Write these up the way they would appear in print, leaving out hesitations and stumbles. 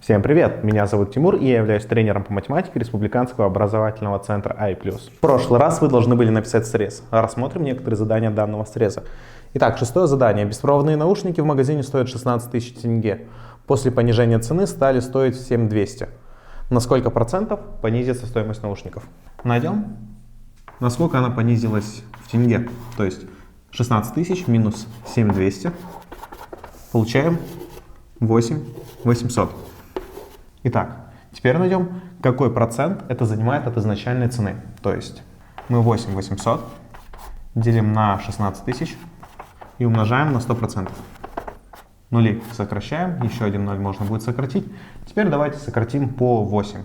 Всем привет! Меня зовут Тимур, и я являюсь тренером по математике Республиканского образовательного центра I+. В прошлый раз вы должны были написать срез. Рассмотрим некоторые задания данного среза. Итак, шестое задание. Беспроводные наушники в магазине стоят 16 тысяч тенге. После понижения цены стали стоить 7200. На сколько процентов понизится стоимость наушников? Найдем, насколько она понизилась в тенге. То есть 16 тысяч минус 7200. Получаем 8800. Итак, теперь найдем, какой процент это занимает от изначальной цены. То есть мы 8800 делим на 16 тысяч и умножаем на 100%. Нули сокращаем, еще один 0 можно будет сократить. Теперь давайте сократим по 8.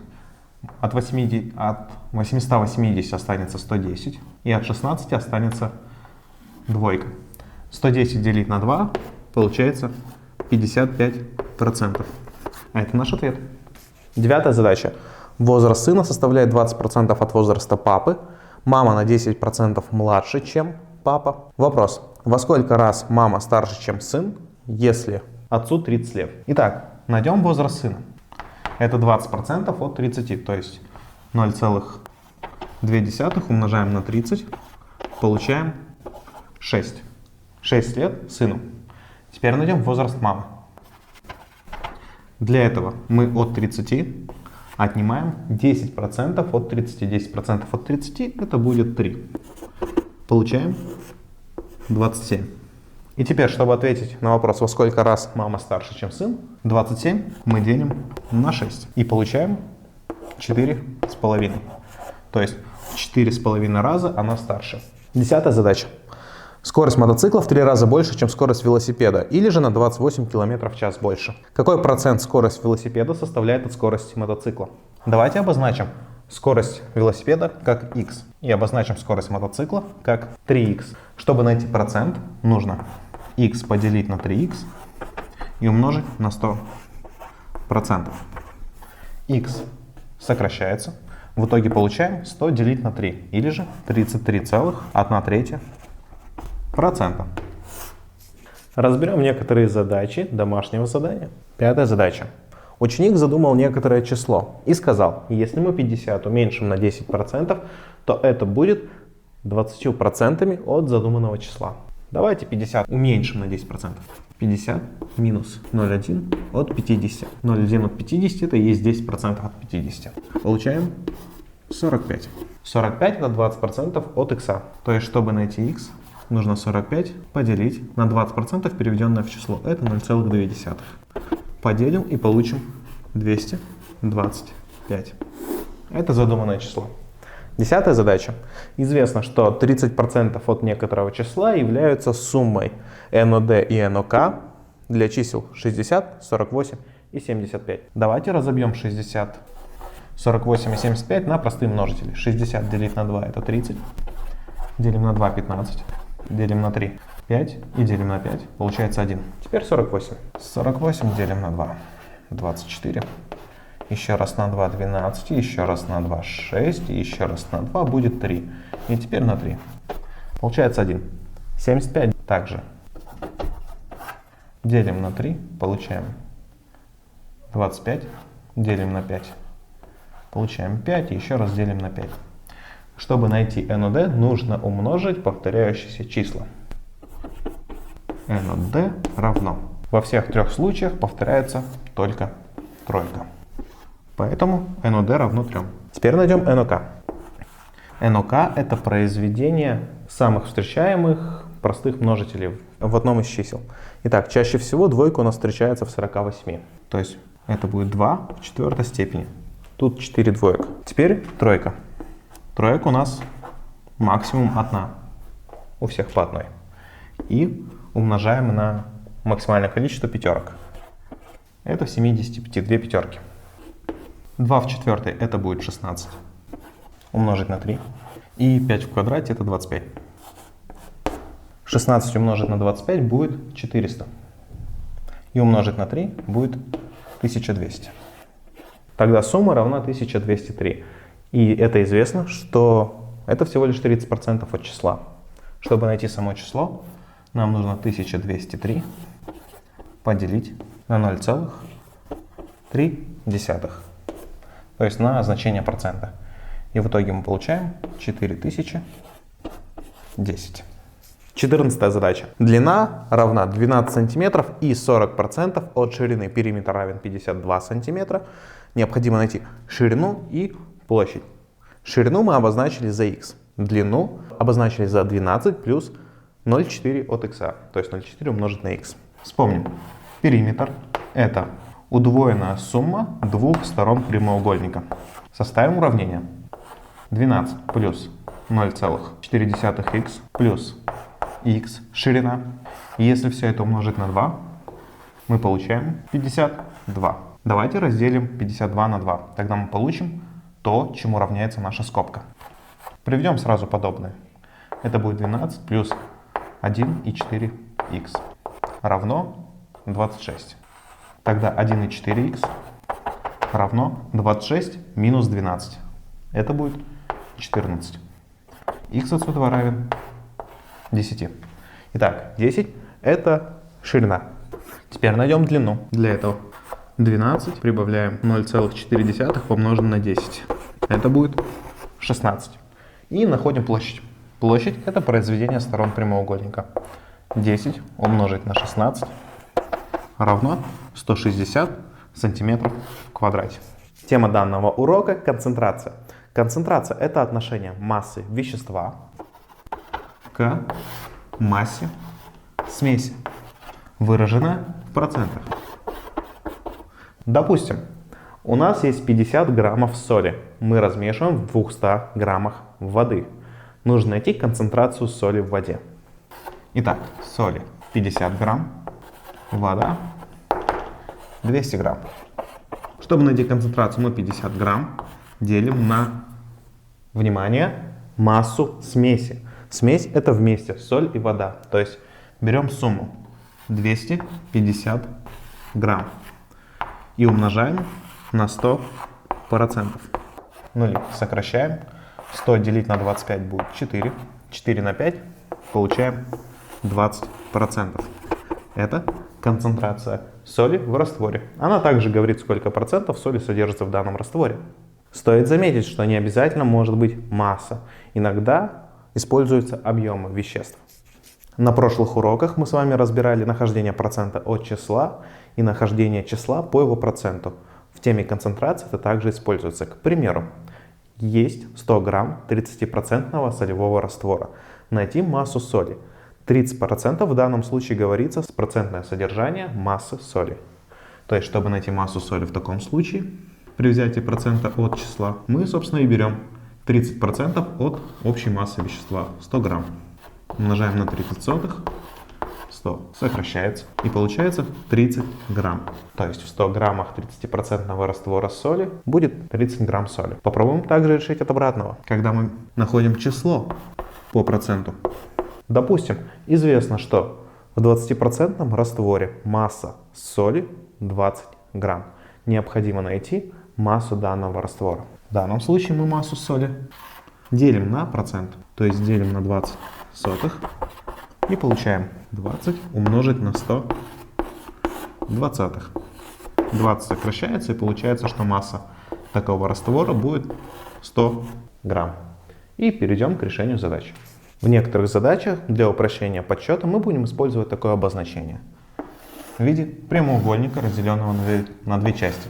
От 880 останется 110, и от 16 останется двойка. 110 делить на 2 получается 55%. А это наш ответ. Девятая задача. Возраст сына составляет 20% от возраста папы. Мама на 10% младше, чем папа. Вопрос. Во сколько раз мама старше, чем сын, если отцу 30 лет? Итак, найдем возраст сына. Это 20% от 30, то есть 0,2 умножаем на 30, получаем 6. 6 лет сыну. Теперь найдем возраст мамы. Для этого мы от 30 отнимаем 10% от 30. 10% от 30 это будет 3. Получаем 27. И теперь, чтобы ответить на вопрос, во сколько раз мама старше, чем сын, 27 мы делим на 6. И получаем 4,5. То есть в 4,5 раза она старше. Десятая задача. Скорость мотоцикла в 3 раза больше, чем скорость велосипеда, или же на 28 км в час больше. Какой процент скорость велосипеда составляет от скорости мотоцикла? Давайте обозначим скорость велосипеда как x и обозначим скорость мотоцикла как 3x. Чтобы найти процент, нужно x поделить на 3x и умножить на 100%. X сокращается. В итоге получаем 100 делить на 3, или же 33,1/3%. Разберем некоторые задачи домашнего задания. Пятая задача. Ученик задумал некоторое число и сказал, если мы 50 уменьшим на 10%, то это будет 20% от задуманного числа. Давайте 50 уменьшим на 10%. 50 минус 0,1 от 50. 0,1 от 50 это и есть 10% от 50. Получаем 45. 45 это 20% от x. То есть, чтобы найти x, нужно 45 поделить на 20%, переведенное в число. Это 0,2. Поделим и получим 225. Это задуманное число. Десятая задача. Известно, что 30% от некоторого числа являются суммой НОД и НОК для чисел 60, 48 и 75. Давайте разобьем 60, 48 и 75 на простые множители. 60 делить на 2 это 30. Делим на 2 15. Делим на 3 5 и делим на 5. Получается 1. Теперь 48. 48 делим на 2. 24. Еще раз на 2 12. Еще раз на 2 6. И еще раз на 2 будет 3. И теперь на 3. Получается 1. 75 также. Делим на 3. Получаем 25. Делим на 5. Получаем 5. И еще раз делим на 5. Чтобы найти НОД, нужно умножить повторяющиеся числа. НОД равно. Во всех трех случаях повторяется только тройка. Поэтому НОД равно 3. Теперь найдем НОК. НОК это произведение самых встречаемых простых множителей в одном из чисел. Итак, чаще всего двойка у нас встречается в 48. То есть это будет 2 в четвертой степени. Тут 4 двоек. Теперь тройка. Троек у нас максимум 1. У всех по 1. И умножаем на максимальное количество пятерок. Это в 75, 2 пятерки. 2 в четвертой это будет 16. Умножить на 3. И 5 в квадрате это 25. 16 умножить на 25 будет 400. И умножить на 3 будет 1200. Тогда сумма равна 1203. И это известно, что это всего лишь 30% от числа. Чтобы найти само число, нам нужно 1203 поделить на 0,3. 0,3. То есть на значение процента. И в итоге мы получаем 4010. 14 задача. Длина равна 12 сантиметров и 40% от ширины. Периметр равен 52 сантиметра. Необходимо найти ширину и площадь. Ширину мы обозначили за x. Длину обозначили за 12 плюс 0,4 от x. То есть 0,4 умножить на x. Вспомним. Периметр — это удвоенная сумма двух сторон прямоугольника. Составим уравнение. 12 плюс 0,4х плюс x ширина. И если все это умножить на 2, мы получаем 52. Давайте разделим 52 на 2. Тогда мы получим то, чему равняется наша скобка. Приведем сразу подобное. Это будет 12 плюс 1,4х равно 26. Тогда 1,4х равно 26 минус 12. Это будет 14. Х отсюда равен 10. Итак, 10 это ширина. Теперь найдем длину. Для этого 12 прибавляем 0,4 помножим на 10. Это будет 16. И находим площадь. Площадь — это произведение сторон прямоугольника. 10 умножить на 16 равно 160 сантиметров в квадрате. Тема данного урока — концентрация. Концентрация — это отношение массы вещества к массе смеси, выраженная в процентах. Допустим, у нас есть 50 граммов соли. Мы размешиваем в 200 граммах воды. Нужно найти концентрацию соли в воде. Итак, соли 50 грамм, вода 200 грамм. Чтобы найти концентрацию, мы 50 грамм делим на, внимание, массу смеси. Смесь — это вместе соль и вода. То есть берем сумму 250 грамм и умножаем на 100%. Нули сокращаем. 100 делить на 25 будет 4. 4 на 5 получаем 20%. Это концентрация соли в растворе. Она также говорит, сколько процентов соли содержится в данном растворе. Стоит заметить, что не обязательно может быть масса. Иногда используются объемы веществ. На прошлых уроках мы с вами разбирали нахождение процента от числа и нахождение числа по его проценту. В теме концентрации это также используется. К примеру, есть 100 грамм 30% солевого раствора. Найти массу соли. 30% в данном случае говорится с процентное содержание массы соли. То есть, чтобы найти массу соли в таком случае, при взятии процента от числа, мы, собственно, и берем 30% от общей массы вещества, 100 грамм. Умножаем на 30 сотых, 100 сокращается, и получается 30 грамм. То есть в 100 граммах 30% раствора соли будет 30 грамм соли. Попробуем также решить от обратного, когда мы находим число по проценту. Допустим, известно, что в 20% растворе масса соли 20 грамм. Необходимо найти массу данного раствора. В данном случае мы массу соли делим на процент, то есть делим на 20 сотых и получаем 20 умножить на 100 двадцатых. 20 сокращается и получается, что масса такого раствора будет 100 грамм. И перейдем к решению задачи. В некоторых задачах для упрощения подсчета мы будем использовать такое обозначение в виде прямоугольника, разделенного на две части.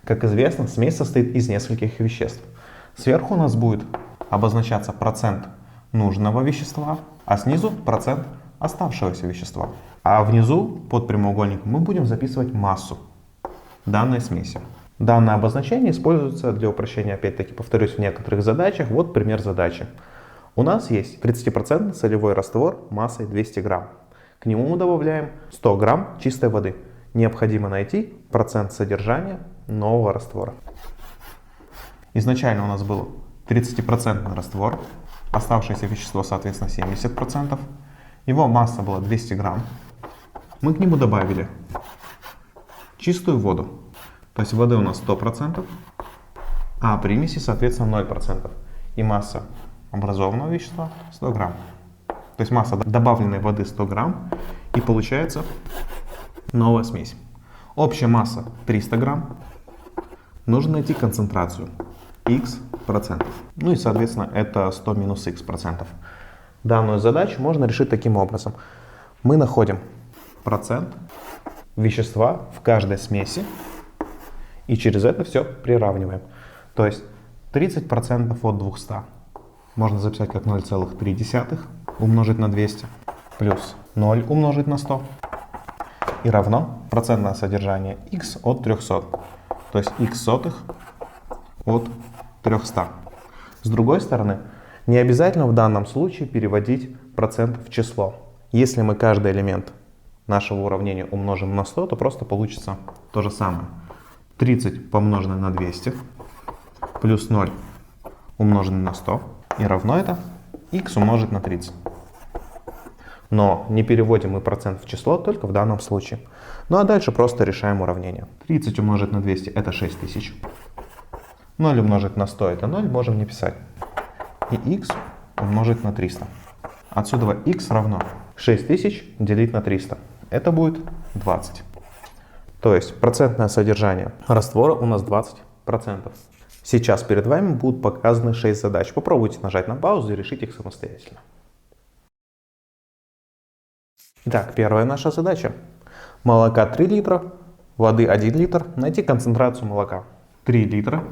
Как известно, смесь состоит из нескольких веществ. Сверху у нас будет обозначаться процент нужного вещества, а снизу процент оставшегося вещества. А внизу под прямоугольником мы будем записывать массу данной смеси. Данное обозначение используется для упрощения, опять-таки, повторюсь, в некоторых задачах. Вот пример задачи. У нас есть 30% солевой раствор массой 200 грамм. К нему мы добавляем 100 грамм чистой воды. Необходимо найти процент содержания нового раствора. Изначально у нас был 30% раствор, оставшееся вещество, соответственно, 70%. Его масса была 200 грамм. Мы к нему добавили чистую воду. То есть воды у нас 100%, а примеси, соответственно, 0%. И масса образованного вещества 100 грамм. То есть масса добавленной воды 100 грамм, и получается новая смесь. Общая масса 300 грамм, Нужно найти концентрацию x процентов. Ну и, соответственно, это 100 минус x процентов. Данную задачу можно решить таким образом. Мы находим процент вещества в каждой смеси и через это все приравниваем. То есть 30% от 200 можно записать как 0,3 умножить на 200 плюс 0 умножить на 100 и равно процентное содержание x от 300. То есть x сотых от 300. С другой стороны, не обязательно в данном случае переводить процент в число. Если мы каждый элемент нашего уравнения умножим на 100, то просто получится то же самое. 30 помноженное на 200 плюс 0 умноженное на 100 и равно это x умножить на 30. Но не переводим мы процент в число только в данном случае. Ну а дальше просто решаем уравнение. 30 умножить на 200 это 6000. 0 умножить на 100 это 0, можем не писать. И x умножить на 300. Отсюда x равно 6000 делить на 300. Это будет 20. То есть процентное содержание раствора у нас 20%. Сейчас перед вами будут показаны 6 задач. Попробуйте нажать на паузу и решить их самостоятельно. Итак, первая наша задача. Молока 3 литра, воды 1 литр. Найти концентрацию молока. 3 литра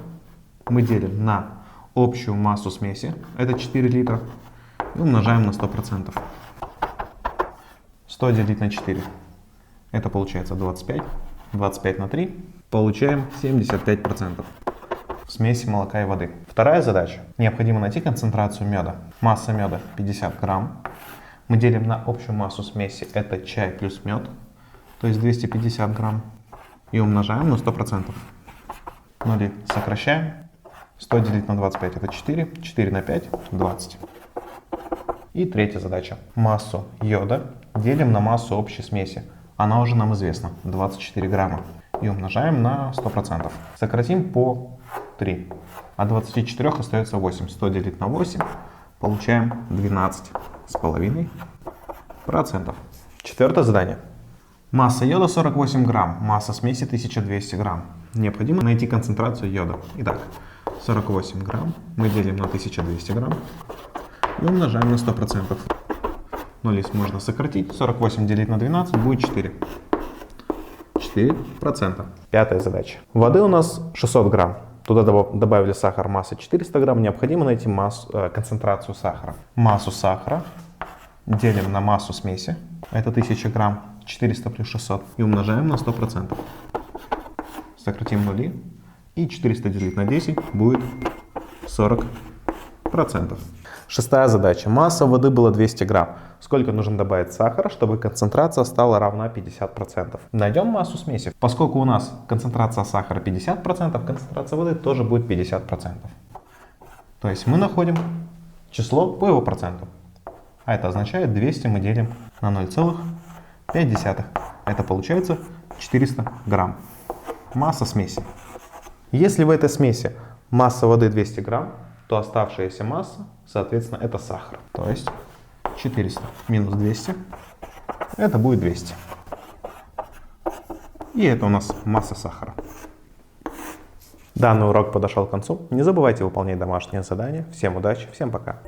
мы делим на общую массу смеси, это 4 литра, и умножаем на 100%. 100 делить на 4, это получается 25. 25 на 3, получаем 75% смеси молока и воды. Вторая задача. Необходимо найти концентрацию меда. Масса меда 50 грамм. Мы делим на общую массу смеси, это чай плюс мед, то есть 250 грамм, и умножаем на 100%. Нули сокращаем. 100 делить на 25 это 4, 4 на 5 20. И третья задача. Массу йода делим на массу общей смеси. Она уже нам известна, 24 грамма. И умножаем на 100%. Сократим по 3. От 24 остается 8. 100 делить на 8. Получаем 12,5%. Четвертое задание. Масса йода 48 грамм. Масса смеси 1200 грамм. Необходимо найти концентрацию йода. Итак, 48 грамм мы делим на 1200 грамм. И умножаем на 100%. 0 можно сократить. 48 делить на 12 будет 4. 4%. Пятая задача. Воды у нас 600 грамм. Туда добавили сахар массы 400 грамм. Необходимо найти концентрацию сахара. Массу сахара делим на массу смеси. Это 1000 грамм. 400 плюс 600. И умножаем на 100%. Сократим нули. И 400 делить на 10 будет 40%. Шестая задача. Масса воды была 200 грамм. Сколько нужно добавить сахара, чтобы концентрация стала равна 50%? Найдем массу смеси. Поскольку у нас концентрация сахара 50%, концентрация воды тоже будет 50%. То есть мы находим число по его проценту. А это означает 200 мы делим на 0,5. Это получается 400 грамм. Масса смеси. Если в этой смеси масса воды 200 грамм, то оставшаяся масса, соответственно, это сахар. То есть 400 минус 200, это будет 200. И это у нас масса сахара. Данный урок подошел к концу. Не забывайте выполнять домашние задания. Всем удачи, всем пока.